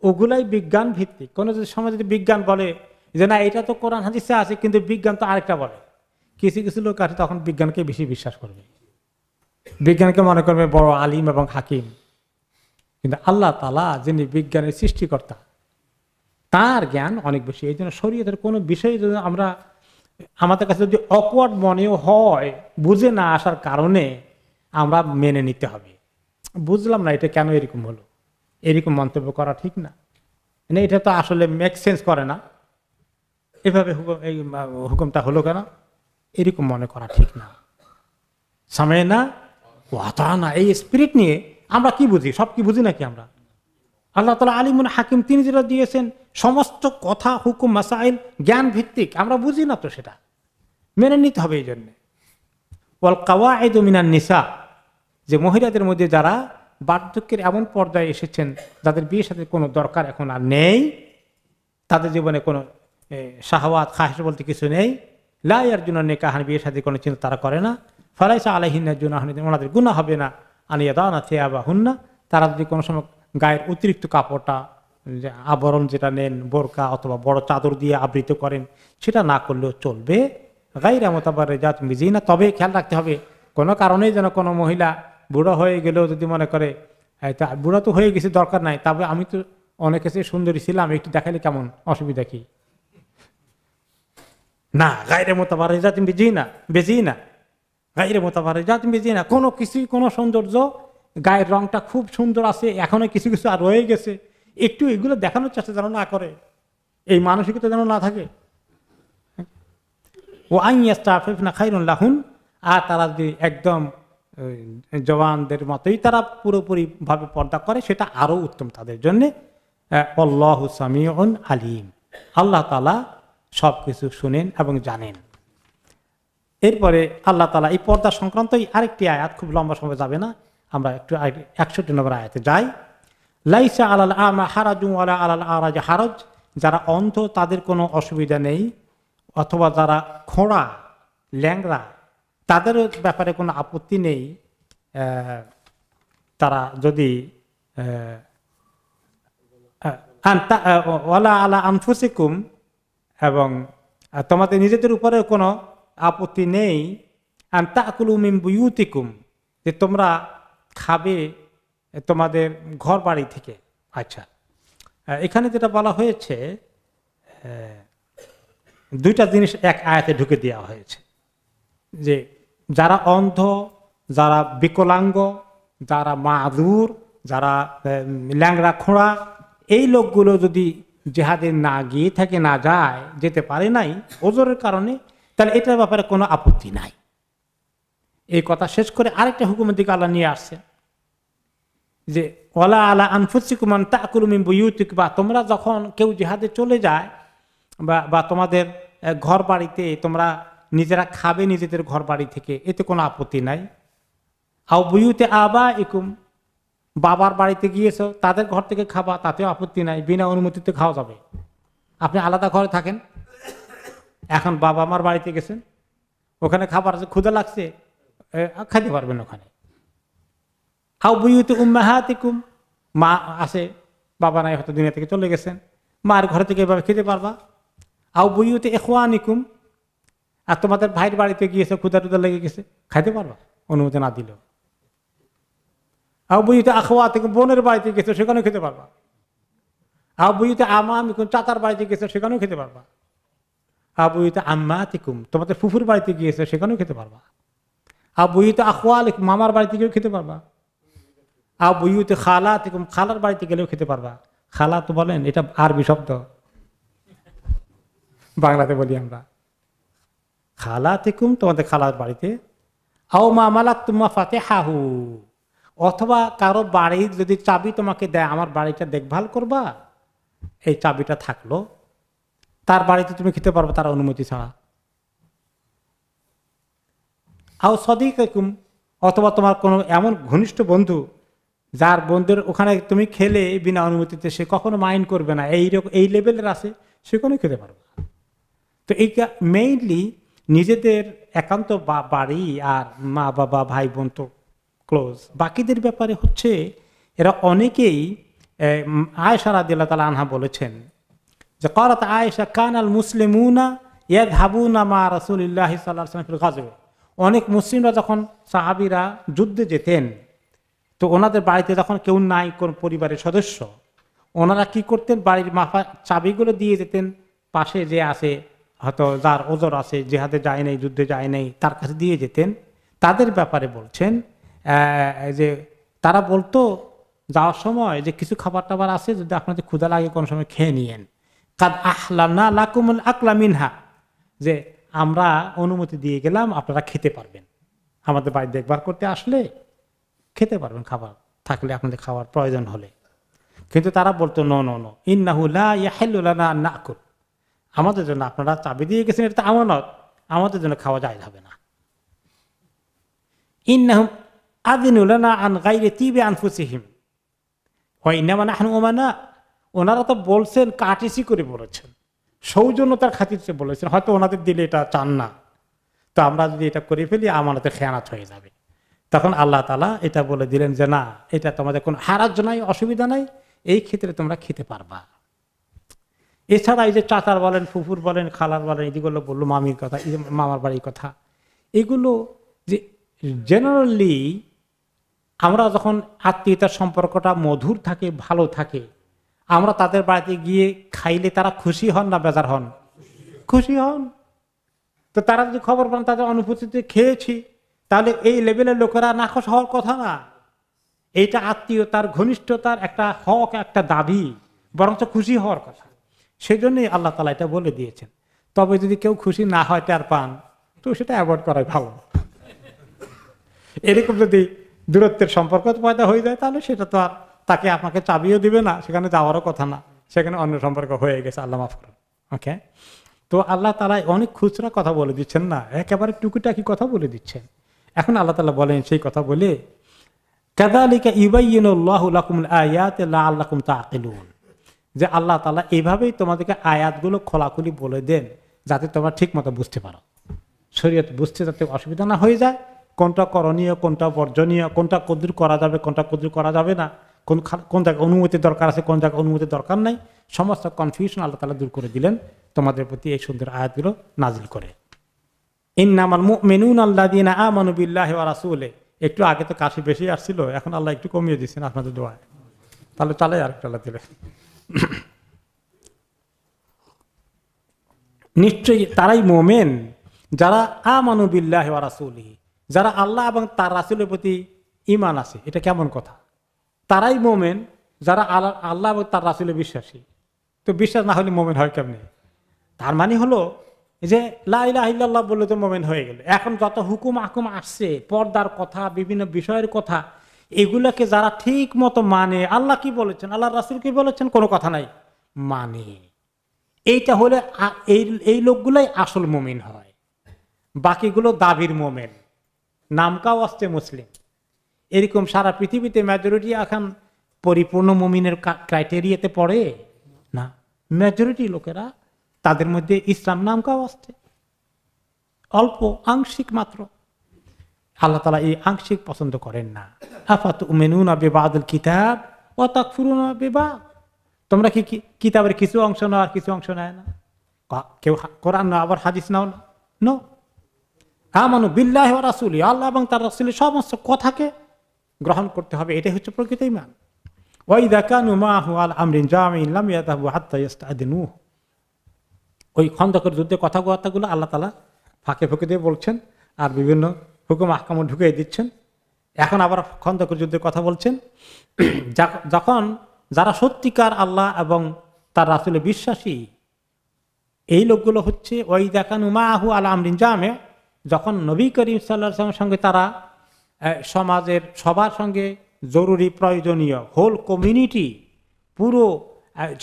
ওগুলাই বিজ্ঞান ভিত্তিক। কোনো সময় যদি বিজ্ঞান বলে যে না এটা তো কোরআন হাদিসে আছে, কিন্তু বিজ্ঞান তো আরেকটা বলে, কিছু কিছু লোক আছে তখন বিজ্ঞানকে বেশি বিশ্বাস করবে, বিজ্ঞানকে মনে করবে বড় আলিম এবং হাকিম। কিন্তু আল্লাহ তাআলা যিনি বিজ্ঞানের সৃষ্টিকর্তা, তার জ্ঞান অনেক বেশি। এই জন্য শরীয়তের কোনো বিষয় যদি আমরা, আমাদের কাছে যদি অকওয়ার্ড মনেও হয়, বুঝে না আসার কারণে আমরা মেনে নিতে হবে। বুঝলাম না এটা কেন এরকম হলো, এরকম মন্তব্য করা ঠিক না, এটা তো আসলে মেক সেন্স করে না, এভাবে এই হুকুমটা হলো কেন, এরকম মনে করা ঠিক না। সামনে না কথা না, এই স্পিরিট নিয়ে আমরা কি বুঝি, সব কি বুঝি নাকি আমরা? আল্লাহ তাআলা আলিমুন হাকিম, তিনি যেটা দিয়েছেন সমস্ত কথা হুকুম মাসাইল জ্ঞান ভিত্তিক, আমরা বুঝি না তো সেটা মেনে নিতে হবে। এই জন্য ওয়াল কাওয়াইদু মিনান নিসা, যে মহিলাদের মধ্যে যারা বার্ধক্যের এমন পর্যায়ে এসেছেন যাদের বিয়ের সাথে কোনো দরকার এখন আর নেই, তাদের জীবনে কোনো শাহওয়াত খাহিশ বলতে কিছু নেই, লা ইয়ারজুনা নিকাহান, বিয়ের সাথে কোনো চিন্তা তারা করে না, ফালাইসা আলাইহিন্না জুনাহুন, ওনাদের গুনাহ হবে না, আনিয়াদানা থিয়াবাহুন্না, তারা যদি কোনো সময় গায়ের অতিরিক্ত কাপড়টা, আবরণ যেটা নেন বোরকা অথবা বড় চাদর দিয়ে আবৃত করেন, সেটা না করলেও চলবে। গায়রা মুতাবাররিজাত বিজিনা, তবে খেয়াল রাখতে হবে কোনো কারণেই যেন কোনো মহিলা বুড়ো হয়ে গেলেও যদি মনে করে বুড়া তো হয়ে গেছে দরকার নাই, তবে আমি তো অনেক কাছে সুন্দরী ছিলাম, একটু দেখালে কেমন, অসুবিধা কি? না, গায়রা মুতাবাররিজাত বিজিনা, গায়রা মুতাবাররিজাত বিজিনা, কোনো কিছুই, কোনো সৌন্দর্য, গায়ের রংটা খুব সুন্দর আছে, এখনো কিছু কিছু আর রয়ে গেছে, একটু এগুলো দেখানোর চেষ্টা যেন না করে, এই মানসিকতা যেন না থাকে। ও আইয়াস্তাফিফনা খায়রুন লাহুন, আর তারা যদি একদম জওয়ানদের মতোই তারা পুরোপুরি ভাবে পর্দা করে, সেটা আরো উত্তম তাদের জন্য। আল্লাহু সামিউন আলিম, আল্লাহ তাআলা সবকিছু শুনেন এবং জানেন। এরপরে আল্লাহ তাআলা এই পর্দা সংক্রান্ত আরেকটি আয়াত, খুব লম্বা সময় যাবে না, আমরা একটু 61 নম্বর আয়াতে যাই। লাইসা আলাল আমা হারাজুন ওয়ালা আলাল আরাজ হারাজ, যারা অন্ধ তাদের কোনো অসুবিধা নেই, অথবা যারা খোঁড়া ল্যাংড়া তাদের ব্যাপারে কোনো আপত্তি নেই, তারা যদি ওয়ালা আলা আনফুসিকুম, এবং তোমাদের নিজেদের উপরে কোনো আপত্তি নেই, আন তাকুলু মিন বুয়ুতিকুম, যে তোমরা খাবে তোমাদের ঘর বাড়ি থেকে। আচ্ছা, এখানে যেটা বলা হয়েছে, দুইটা জিনিস এক আয়াতে ঢুকে দেওয়া হয়েছে, যে যারা অন্ধ, যারা বিকলাঙ্গ, যারা মাযুর, যারা ল্যাংড়া খোঁড়া, এই লোকগুলো যদি জিহাদে না গিয়ে থাকে, না যায়, যেতে পারে নাই ওজরের কারণে, তাহলে এটার ব্যাপারে কোনো আপত্তি নাই। এই কথা শেষ করে আরেকটা হুকুমের দিকে আল্লাহ নিয়ে আসছে, যে ওয়ালা আলা আনফুসিকুম আন তাকুলু মিন বুয়ুতিকুম, বা তোমরা যখন কেউ জিহাদে চলে যায় বা তোমাদের ঘর বাড়িতে তোমরা নিজেরা খাবে নিজেদের ঘর বাড়ি থেকে, এতে কোনো আপত্তি নাই। আও বুয়ুতে আবাইকুম, বাবার বাড়িতে গিয়েছো তাদের ঘর থেকে খাবা, তাতেও আপত্তি নাই, বিনা অনুমতিতে খাওয়া যাবে। আপনি আলাদা ঘরে থাকেন, এখন বাবা মার বাড়িতে গেছেন, ওখানে খাবার আছে, ক্ষুধা লাগছে, খাইতে পারবেন ওখানে। আও বুয়ুতে উম্মাহাতিকুম, মা আছে, বাবা নাই, হয়তো দুনিয়া থেকে চলে গেছেন, মার ঘরে থেকে এভাবে খেতে পারবা। আও বুয়ুতে ইখওয়ানিকুম, আর তোমাদের ভাইয়ের বাড়িতে গিয়েছে, ক্ষুধা টুধা লেগে গেছে, খাইতে পারবা অনুমতি না দিলেও। আও বুয়ুতে আখওয়াতিকুম, বোনের বাড়িতে গেছে, সেখানেও খেতে পারবা। আও বুয়ুতে আমামিকুম, চাচার বাড়িতে গেছে, সেখানেও খেতে পারবা। আও বুয়ুতে আম্মাতিকুম, তোমাদের ফুফুর বাড়িতে গিয়েছে, সেখানেও খেতে পারবা। আও বুয়ুতে আখওয়ালিকুম, মামার বাড়িতে গিয়েও খেতে পারবা। আও বুয়ুতে খালাতিকুম, খালার বাড়িতে গেলেও খেতে পারবা। খালা তো বলেন, এটা আরবি শব্দ, বাংলাতে বলি আমরা খালাতিকুম, তোমাদের খালার বাড়িতে। আও মা মালাকতুম মাফাতিহাহু, অথবা কারো বাড়ির যদি চাবি তোমাকে দেয়, আমার বাড়িটা দেখভাল করবা, এই চাবিটা থাকলো, তার বাড়িতে তুমি খেতে পারবে তার অনুমতি ছাড়া। আও সদিকুম, অথবা তোমার কোনো এমন ঘনিষ্ঠ বন্ধু, যার বন্ধুর ওখানে তুমি খেলে বিনা অনুমতিতে, সে কখনো মাইন্ড করবে না, এই লেভেলের আছে, সেখানে খেতে পারবে। তো এই মেইনলি নিজেদের একান্ত বাড়ি আর মা বাবা ভাই বোন তো ক্লোজ, বাকিদের ব্যাপারে হচ্ছে এরা অনেকেই। আয়েশা রাদিয়াল্লাহু তাআলা আনহা বলেছেন যে ক্বালাত আয়েশা কানাল মুসলিমুনা ইয়াযহাবুনা মা রাসূলিল্লাহি সাল্লাল্লাহু আলাইহি ওয়াসাল্লাম ফিল গাজওয়া, অনেক মুসলিমরা যখন সাহাবীরা যুদ্ধে যেতেন, তো ওনাদের বাড়িতে যখন কেউ নাই, কোন পরিবারের সদস্য, ওনারা কি করতেন, বাড়ির মাফা চাবিগুলো দিয়ে যেতেন পাশে যে আছে, হয়তো যার ওজর আছে, জিহাদে যায় নাই, যুদ্ধে যায় নাই, তার কাছে দিয়ে যেতেন। তাদের ব্যাপারে বলছেন যে তারা বলতো যাওয়ার সময় যে কিছু খাবার টাবার আছে, যদি আপনাদের ক্ষুধা লাগে কোনো সময় খেয়ে নিয়েন। কাদ আহলানা লাকুমুল আকলা মিনহা, যে আমরা অনুমতি দিয়ে গেলাম, আপনারা খেতে পারবেন, আমাদের বাড়ি দেখভাল করতে আসলে খেতে পারবেন, খাবার থাকলে আপনাদের খাওয়ার প্রয়োজন হলে। কিন্তু তারা বলতো নো নো নো, ইন্নাহু লা ইয়াহিল্লু লানা আন নাকুল, আমাদের জন্য আপনারা চাবি দিয়ে গেছেন, এটা আমানত, আমাদের জন্য খাওয়া যায় হবে না। ইন্নাহুম আযিনু লানা আন গায়রি তিবি আনফুসিহিম ওয়া ইন্নামা নাহনু উমানা, ওনারা তো বলছেন কাটিসি করে বলেছেন, সৌজন্যতার খাতিরে বলেছেন, হয়তো ওনাদের দিলে এটা চান না, তো আমরা যদি এটা করে ফেলি আমানতের খেয়ানত হয়ে যাবে। তখন আল্লাহ তাআলা এটা বলে দিলেন যে না, এটা তোমাদের কোনো হারাজ নাই, অসুবিধা নাই, এই ক্ষেত্রে তোমরা খেতে পারবা। এছাড়া এই যে চাচার বলেন, ফুফুর বলেন, খালার বলেন, এগুলো বললো, মামির কথা, মামার বাড়ির কথা, এগুলো যে জেনারেলি আমরা যখন আত্মীয়তার সম্পর্কটা মধুর থাকে, ভালো থাকে, আমরা তাদের বাড়িতে গিয়ে খাইলে তারা খুশি হন না বেজার হন? খুশি হন। তো তারা যদি খবর পান তাদের অনুপস্থিতিতে খেয়েছি, তাহলে এই লেভেলের লোকেরা নাখোশ হওয়ার কথা না। এইটা আত্মীয়তার, ঘনিষ্ঠতার একটা হক, একটা দাবি, বরঞ্চ খুশি হওয়ার কথা। সেই জন্যই আল্লাহ তাআলা এটা বলে দিয়েছেন। তবে যদি কেউ খুশি না হয়, টের পান, তো সেটা অ্যাভয়েড করাই ভালো। এরকম যদি দূরত্বের সম্পর্ক পয়দা হয়ে যায়, তাহলে সেটা তো আর তাকে আপনাকে চাবিও দিবে না, সেখানে যাওয়ারও কথা না, সেখানে অন্য সম্পর্ক হয়ে গেছে, আল্লাহ মাফ করুন। ওকে, তো আল্লাহ তাআলা অনেক খুচরা কথা বলে দিচ্ছেন না, একেবারে টুকিটাকি কথা বলে দিচ্ছেন। এখন আল্লাহ তাআলা বলেন সেই কথা বলে, কাযালিকা ইউবাইয়িনুল্লাহু লাকুমুল আয়াতি লাআল্লাকুম তাআকিলুন, যে আল্লাহ তাআলা এইভাবেই তোমাদেরকে আয়াতগুলো খোলাখুলি বলে দেন, যাতে তোমরা ঠিক মতো বুঝতে পারো, শরীয়ত বুঝতে যাতে অসুবিধা না হয়ে যায়, কোনটা করণীয়, কোনটা বর্জনীয়, কোনটা কদ্দুর করা যাবে, কোনটা কদ্দুর করা যাবে না, কোন জায়গায় অনুমতির দরকার আছে, কোন জায়গায় অনুমতির দরকার নাই, সমস্ত কনফিউশন আল্লাহ তাআলা দূর করে দিলেন তোমাদের প্রতি এই সুন্দর আয়াতগুলো নাজিল করে। ইন্নামাল মুমিনুনা আল্লাযীনা আমানু বিল্লাহি ওয়া রাসূলিহি। একটু আগে তো কাশি বেশি আসছিল, এখন আল্লাহ একটু কমিয়ে দিচ্ছেন আপনাদের দোয়ায়, তাহলে চালাই আরেকটা আল্লাহ দিলে। নিশ্চয়ই তারাই মুমিন যারা আমানু বিল্লাহি ওয়া রাসূলিহি, যারা আল্লাহ এবং তার রাসূলের প্রতি ঈমান আছে। এটা কেমন কথা? তারাই মুমিন যারা আল্লাহ এবং তার রাসূলে বিশ্বাসী। তো বিশ্বাস না হলে মুমিন হয় কেমনে? তার মানে হলো যে লা ইলাহা ইল্লাল্লাহ বললে তো মুমিন হয়ে গেল। এখন যত হুকুম আকুম আসছে, পর্দার কথা, বিভিন্ন বিষয়ের কথা, এগুলাকে যারা ঠিক মতো মানে, আল্লাহ কি বলেছেন, আল্লাহ রাসূল কি বলেছেন, কোনো কথা নাই, মানে, এইটা হলে এই লোকগুলাই আসল মুমিন হয়। বাকিগুলো দাবির মুমিন, নামকাও আসছে মুসলিম। এরকম সারা পৃথিবীতে মেজরিটি এখন পরিপূর্ণ মুমিনের ক্রাইটেরিয়াতে পড়ে না। মেজরিটি লোকেরা, তাদের মধ্যে ইসলাম নামকাও আসছে, অল্প আংশিক মাত্র। আল্লাহ তাআলা এই আংশিক পছন্দ করেন না। আফাতুমিনুনা বিবাদিল কিতাব ওয়া তাকফুরুনা বিবাদ। তোমরা কি কিতাবের কিছু অংশ নাও আর কিছু অংশ নেয় না? কেউ কোরআন না আবার হাদিস নাও না? নো। আমানু বিল্লাহি ওয়া রাসূলিহি, আল্লাহ এবং তার রাসূলের সমস্ত কথাকে গ্রহণ করতে হবে, এটাই হচ্ছে প্রকৃত ঈমান। ওয়া ইযা কানু মাআহু আলা আমরিন জামিইন লাম ইয়াযহাবু হাত্তা ইস্তা'দিনুহু। ওই খন্দকের যুদ্ধে কথাগুলো আল্লাহ তাআলা ফাঁকে ফাঁকে দিয়ে বলছেন, আর বিভিন্ন হুকুম আহকাম ঢুকিয়ে দিচ্ছেন। এখন আবার খন্দকের যুদ্ধের কথা বলছেন, যখন যারা সত্যিকার আল্লাহ এবং তার রাসূলে বিশ্বাসী, এই লোকগুলো হচ্ছে ওই দেখানু মাহু আলা আমরিন জামে, যখন নবী করিম সাল্লাল্লাহু আলাইহি ওয়াসাল্লামের সঙ্গে তারা সমাজের সবার সঙ্গে জরুরি প্রয়োজনীয় হোল কমিউনিটি, পুরো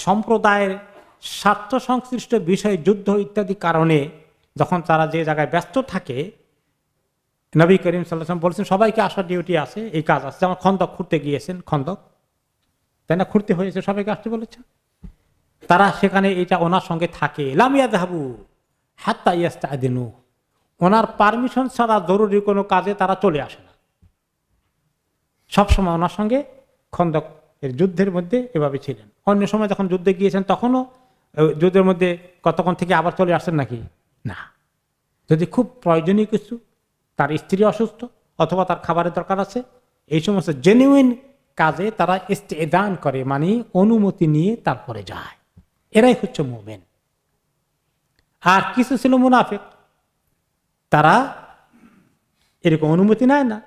সম্প্রদায়ের স্বার্থ সংশ্লিষ্ট বিষয়, যুদ্ধ ইত্যাদি কারণে যখন তারা যে জায়গায় ব্যস্ত থাকে, নবী করিম সাল্লাল্লাহু আলাইহি ওয়াসাল্লাম বলছেন সবাইকে আসার ডিউটি আছে, এই কাজ আছে। যেমন খন্দক খুঁড়তে গিয়েছেন, খন্দক তাই না, খুঁড়তে হয়েছে, সবাইকে আসতে বলেছেন। তারা সেখানে এটা ওনার সঙ্গে থাকে, লাম ইয়াযহাবু হাত্তা ইস্তা'দিনু, ওনার পারমিশন ছাড়া জরুরি কোনো কাজে তারা চলে আসে না। সবসময় ওনার সঙ্গে খন্দক এর যুদ্ধের মধ্যে এভাবে ছিলেন। অন্য সময় যখন যুদ্ধে গিয়েছেন তখনও যুদ্ধের মধ্যে কতক্ষণ থেকে আবার চলে আসেন নাকি? না। যদি খুব প্রয়োজনীয় কিছু, তার স্ত্রী অসুস্থ অথবা তার খাবারের দরকার আছে, এই সমস্ত জেনুইন কাজে তারা ইস্তেদান করে, মানে অনুমতি নিয়ে তারপরে যায়। এরাই হচ্ছে মুমিন। আর কিছু ছিল মুনাফিক, তারা এরকম অনুমতি নেয় না।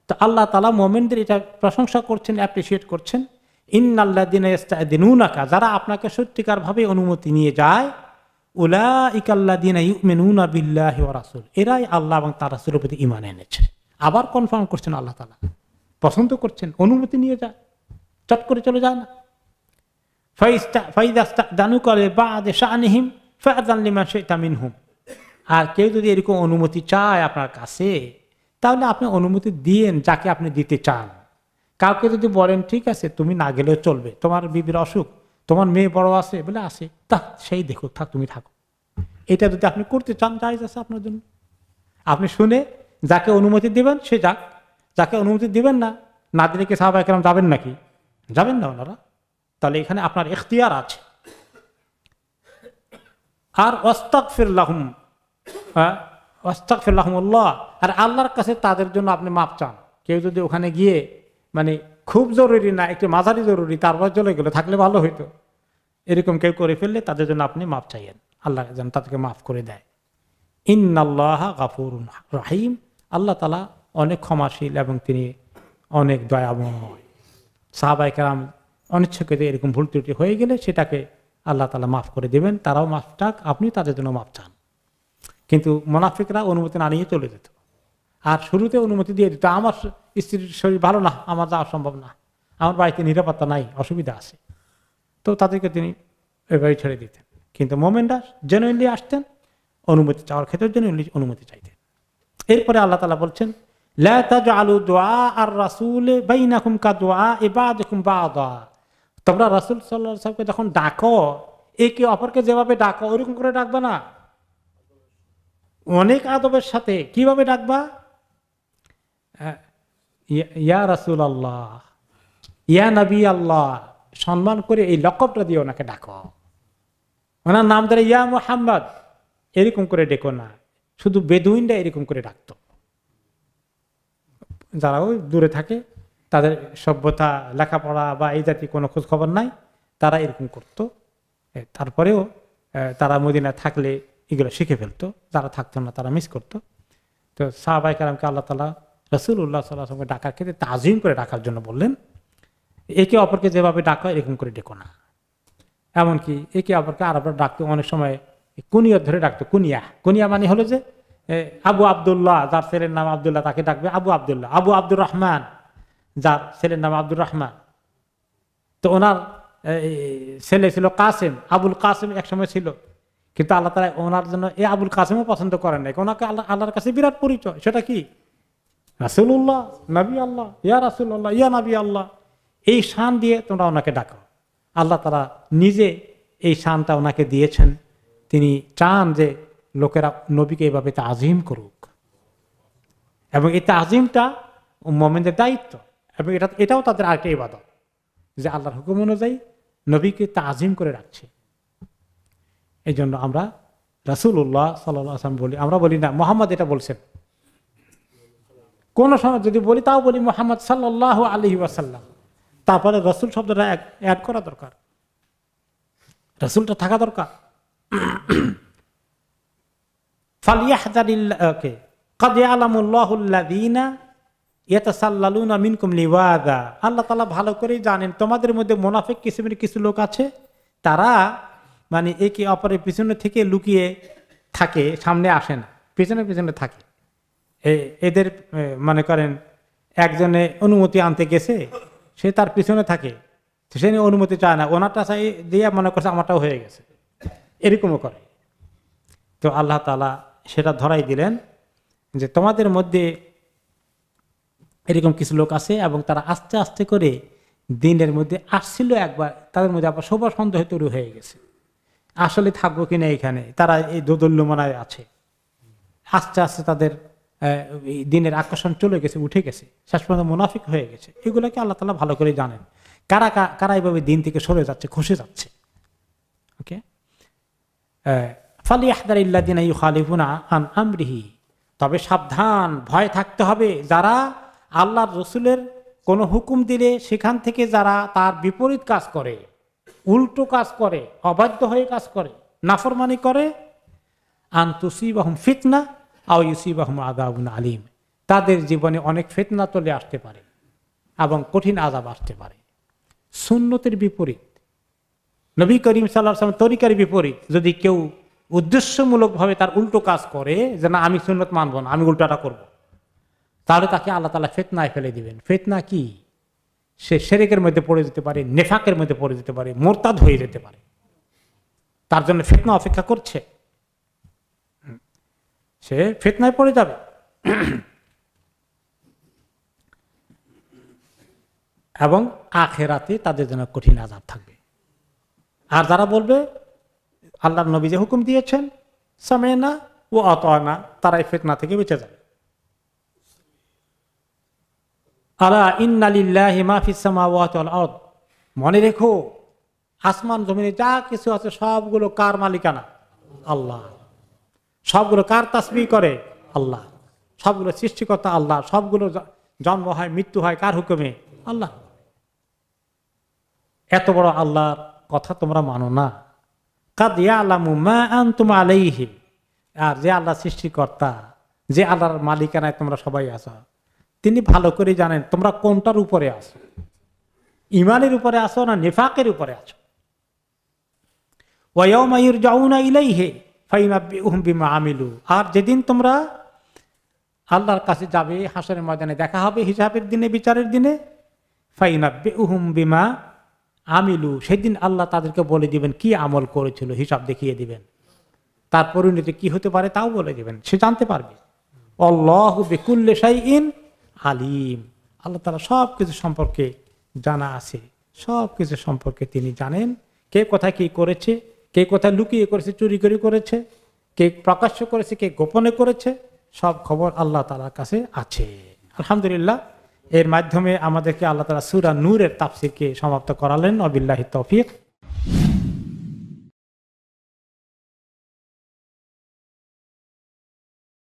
তো আল্লাহ তাআলা মুমিনদের এটা প্রশংসা করছেন, অ্যাপ্রিসিয়েট করছেন। ইন্নাল্লাযীনা ইস্তা'দিনুনাকা, যারা আপনাকে সত্যিকার ভাবে অনুমতি নিয়ে যায়, উলাইকাল্লাযীনা ইউমিনুনা বিল্লাহি ওয়া রাসূল, এরাই আল্লাহ এবং তার রাসূলের প্রতি ঈমান এনেছে। আবার কনফার্ম করছেন আল্লাহ তাআলা, পছন্দ করছেন, অনুমতি নিয়ে যায়, চট করে চলে যায় না। ফাইযা ইস্তা'দানুকা লিবা'দি শা'নিহিম ফা'যান লিমান শি'তা মিনহুম। আর কেউ যদি এরকম অনুমতি চায় আপনার কাছে, তাহলে আপনি অনুমতি দিয়েন যাকে আপনি দিতে চান। কাউকে যদি বলেন ঠিক আছে তুমি না গেলেও চলবে, তোমার বিবির অসুখ, তোমার মেয়ে বড় আছে বলে আসে, তা সেই দেখো, থাক তুমি থাকো, এটা যদি আপনি করতে চান জায়েজ আছে আপনার জন্য। আপনি শুনে যাকে অনুমতি দিবেন সে যাক, যাকে অনুমতি দিবেন না, না দিলে কি সাহাবায়ে কেরাম যাবেন নাকি? যাবেন না ওনারা। তাহলে এখানে আপনার ইখতিয়ার আছে। আর ওয়াস্তাগফির লাহুম, ওয়াস্তাগফির লাহুমুল্লাহ, আর আল্লাহর কাছে তাদের জন্য আপনি মাপ চান। কেউ যদি ওখানে গিয়ে মানে খুব জরুরি না, একটু মাঝারি জরুরি, তারপর চলে গেলে থাকলে ভালো হইতো, এরকম কেউ করে ফেললে তাদের জন্য আপনি মাপ চাইয়েন, আল্লাহ যেন তাদেরকে মাফ করে দেয়। ইন্নাল্লাহা গাফুরুন রাহিম, আল্লাহ তাআলা অনেক ক্ষমাশীল এবং তিনি অনেক দয়াময়। সাহাবায়ে কেরাম অনিচ্ছাকৃত এরকম ভুল ত্রুটি হয়ে গেলে সেটাকে আল্লাহ তাআলা মাফ করে দেবেন, তারাও মাফ চাক, আপনি তাদের জন্য মাফ চান। কিন্তু মুনাফিকরা অনুমতি না নিয়ে চলে যেত, আর শুরুতে অনুমতি দিয়ে দিত, আমার স্ত্রীর শরীর ভালো না, আমার যাওয়া সম্ভব না, আমার বাড়িতে নিরাপত্তা নাই, অসুবিধা আছে, তো তাদেরকে তিনি এভাবে ছেড়ে দিতেন। কিন্তু মোমেনরা জেনুইনলি আসতেন, অনুমতি চাওয়ার ক্ষেত্রে জেনুইনলি অনুমতি চাইতেন। এরপরে আল্লাহ তাআলা বলছেন, লা তাজআলু দুআ আর রাসূল বাইনাকুম কাদুআ ইবাদিকুম বাদা, তোমরা রাসূল সাল্লাল্লাহু আলাইহি ওয়াসাল্লামকে যখন ডাকো, একে অপরকে যেভাবে ডাকো ওরকম করে ডাকবা না, অনেক আদবের সাথে। কিভাবে ডাকবা? ইয়া রাসূলুল্লাহ, ইয়া নবী আল্লাহ, সম্মান করে এই লকবটা দিয়ে ওনাকে ডাকো। ওনার নাম ধরে ইয়া মুহাম্মদ এরকম করে ডেকো না, শুধু বেদুইনরা এরকম করে ডাকতো। যারা ওই দূরে থাকে, তাদের সভ্যতা, লেখাপড়া বা এই জাতীয় কোনো খোঁজ খবর নাই, তারা এরকম করতো। তারপরেও তারা মদিনায় থাকলে এগুলো শিখে ফেলতো, যারা থাকতো না তারা মিস করতো। তো সাহাবায়ে কেরামকে আল্লাহ তাআলা রাসূলুল্লাহ সাল্লাল্লাহু আলাইহি ওয়াসাল্লামকে ডাকার ক্ষেত্রে তাজিম করে ডাকার জন্য বললেন, একে অপরকে যেভাবে ডাকা এরকম করে ডেকো না। এমনকি একে অপরকে আরবরা ডাকতো অনেক সময় কুনিয়ত ধরে ডাকতো। কুনিয়া মানে হলো যে আবু আব্দুল্লাহ, যার ছেলের নাম আব্দুল্লাহ তাকে ডাকবে আবু আব্দুল্লাহ। আবু আব্দুর রহমান, যার ছেলের নাম আব্দুর রহমান। তো ওনার ছেলে ছিল কাসেম, আবুল কাসেম একসময় ছিল, কিন্তু আল্লাহ তাআলা ওনার জন্য এই আবুল কাসেমও পছন্দ করেন নাই। ওনাকে আল্লাহর কাছে বিরাট পরিচয়, সেটা কি রাসূলুল্লাহ, নবী আল্লাহ, ইয়া রাসূলুল্লাহ, ইয়া নবী আল্লাহ, এই শান দিয়ে তোমরা ওনাকে ডাকো। আল্লাহ তাআলা নিজে এই শানটা ওনাকে দিয়েছেন। তিনি চান যে লোকেরা নবীকে এভাবে তাজিম করুক, এবং এই তাজিমটা মুমিনদের দায়িত্ব, এবং এটাও তাদের আরেকটা ইবাদত যে আল্লাহর হুকুম অনুযায়ী নবীকে তাজিম করে রাখছে। এই জন্য আমরা রাসূলুল্লাহ সাল্লাল্লাহু আলাইহি ওয়াসাল্লাম বলি, আমরা বলি না মুহাম্মদ এটা বলছেন। কোন সময় যদি বলি তাও বলি মুহাম্মদ সাল্লাল্লাহু আলাইহি ওয়াসাল্লাম। তারপরে রাসূল শব্দটা অ্যাড করা দরকার, রাসূলটা থাকা দরকার। ফালিয়াহযারিল্লাহি ক্বাদ ইয়ালামুল্লাহুল্লাযীনা ইয়াতাসাল্লালুনা মিনকুম লিওয়াযা। আল্লাহ তাআলা ভালো করেই জানেন তোমাদের মধ্যে মুনাফিক কিসিমের কিছু লোক আছে, তারা মানে একে অপরের পিছনে থেকে লুকিয়ে থাকে, সামনে আসে না, পিছনে পিছনে থাকে। এদের মনে করেন একজনে অনুমতি আনতে গেছে, সে তার পিছনে থাকে, সে অনুমতি চায় না, ওনারটা চাই দিয়ে মনে করছে আমারটাও হয়ে গেছে, এরকমও করে। তো আল্লাহ তাআলা সেটা ধরাই দিলেন যে তোমাদের মধ্যে এরকম কিছু লোক আছে, এবং তারা আস্তে আস্তে করে দিনের মধ্যে আসছিল একবার, তাদের মধ্যে আবার সবার সন্দেহ তৈরি হয়ে গেছে, আসলে থাকবো কিনা এখানে, তারা এই দোদুল্যমানায় আছে। আস্তে আস্তে তাদের দিনের আকর্ষণ চলে গেছে, উঠে গেছে, শেষ পর্যন্ত মুনাফিক হয়ে গেছে। এগুলোকে আল্লাহ তাআলা ভালো করে জানেন, কারা কারা এইভাবে দিন থেকে সরে যাচ্ছে, খসে যাচ্ছে। ওকে, ফালিয়াহযারিল্লাযীনা ইউখালিফুনা আন আমরিহি, তবে সাবধান, ভয় থাকতে হবে যারা আল্লাহর রাসূলের কোন হুকুম দিলে সেখান থেকে যারা তার বিপরীত কাজ করে, উল্টো কাজ করে, অবাধ্য হয়ে কাজ করে, নাফরমানি করে, আন তুসিবাহুম ফিতনা আও ইউসিবাহুম আযাবুন আলীম, তাদের জীবনে অনেক ফিতনা চলে আসতে পারে এবং কঠিন আযাব আসতে পারে। সুন্নতের বিপরীত, নবী করিম সাল্লাল্লাহু আলাইহি ওয়াসাল্লাম তরিকার বিপরীত যদি কেউ উদ্দেশ্যমূলকভাবে তার উল্টো কাজ করে, যে না আমি সুন্নত মানব না, আমি উল্টাটা করব, তাহলে তাকে আল্লাহ তাআলা ফিতনায় ফেলে দিবেন। ফিতনা কি? সে শিরকের মধ্যে পড়ে যেতে পারে, নেফাকের মধ্যে পড়ে যেতে পারে, মুরতাদ হয়ে যেতে পারে। তার জন্য ফিতনা অপেক্ষা করছে, সে ফিতনায় পড়ে যাবে। এবং আখিরাতে তাদের জন্য কঠিন আযাব থাকবে। আর যারা বলবে আল্লাহর নবী যে হুকুম দিয়েছেন সামি'না ওয়া আতা'না, তারা এই ফিতনা থেকে বেঁচে যাবে। আলা ইন্না লিল্লাহি মা ফিস সামাওয়াতি ওয়াল আরদ, মনে রেখো আসমান জমিনে যা কিছু আছে সবগুলো কার মালিকানা? আল্লাহ। সবগুলো কার তাসবিহ করে? আল্লাহ। সবগুলো সৃষ্টিকর্তা আল্লাহ। সবগুলো জন্ম হয়, মৃত্যু হয় কার হুকুমে? আল্লাহ। এত বড় আল্লাহর কথা তোমরা মানো না? কাদ ইয়ালামু মা আনতুম আলাইহি, আর যে আল্লাহ সৃষ্টিকর্তা, যে আল্লাহর মালিকানায় তোমরা সবাই আছো, তিনি ভালো করে জানেন তোমরা কোনটার উপরে আছো, ঈমানের উপরে আছো না নিফাকের উপরে আছো। ওয়া ইয়াউমা ইরজাউনা ইলাইহি ফায়ুনাব্বিউহুম বিমা আমিলু, আর যেদিন তোমরা আল্লাহর কাছে যাবে, হাসরের ময়দানে দেখা হবে, হিসাবের দিনে, বিচারের দিনে, ফায়ুনাব্বিউহুম বিমা আমিলু, সেদিন আল্লাহ তাদেরকে বলে দিবেন কি আমল করেছিল, হিসাব দেখিয়ে দিবেন, তার পরিণতি কি হতে পারে তাও বলে দিবেন, সে জানতে পারবে। আল্লাহু বিকুল্লি শাইইন আলিম, আল্লাহ তাআলা সব কিছু সম্পর্কে জানা আছে, সব কিছু সম্পর্কে তিনি জানেন। কে কোথায় কি করেছে, কে কোথায় লুকিয়ে করেছে, চুরি করে করেছে, কে প্রকাশ্য করেছে, কে গোপনে করেছে, সব খবর আল্লাহ তাআলার কাছে আছে। আলহামদুলিল্লাহ, এর মাধ্যমে আমাদেরকে আল্লাহ তাআলা সূরা নূরের তাফসীরকে সমাপ্ত করালেন। ওয়াবিল্লাহি তৌফিক।